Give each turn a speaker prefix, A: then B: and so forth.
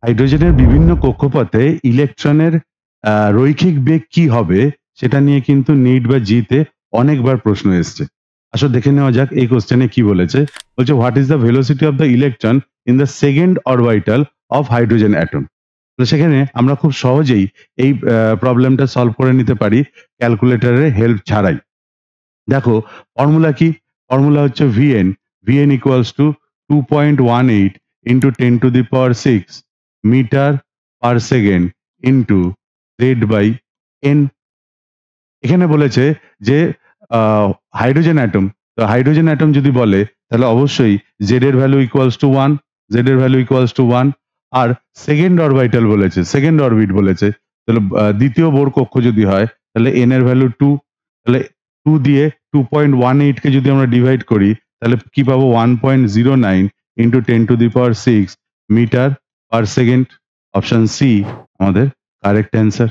A: হাইড্রোজেনের বিভিন্ন কক্ষপথে ইলেকট্রনের রৈখিক বেগ কি হবে সেটা নিয়ে কিন্তু নিট বা জিতে অনেকবার প্রশ্ন এসছে। আসলে দেখে নেওয়া যাক এই কোশ্চেনে কি বলেছে। বলছে what is the velocity of the electron in the second orbital of hydrogen atom. তো সেখানে আমরা খুব সহজেই এই প্রবলেমটা সলভ করে নিতে পারি ক্যালকুলেটরের হেল্প ছাড়াই। দেখো ফর্মুলা কি? ফর্মুলা হচ্ছে Vn। Vn equals to 2.18 into 10 to the power 6 metre per second into Z/n। এখানে বলেছে যে হাইড্রোজেন অ্যাটম, তো হাইড্রোজেন অ্যাটম যদি বলে তাহলে অবশ্যই জেড এর ভ্যালু ইকুয়ালস টু 1, জেড এর ভ্যালু ইকুয়ালস টু 1। আর সেকেন্ড অরবিটাল বলেছে, সেকেন্ড অরবিট বলেছে, তাহলে দ্বিতীয় বোর কক্ষ যদি হয় তাহলে n এর ভ্যালু 2। তাহলে 2 দিয়ে 2.18 কে যদি আমরা ডিভাইড করি তাহলে কি পাবো? 1.09 into 10 to the power 6 metre per second. Option C আমাদের কারেক্ট অ্যান্সার।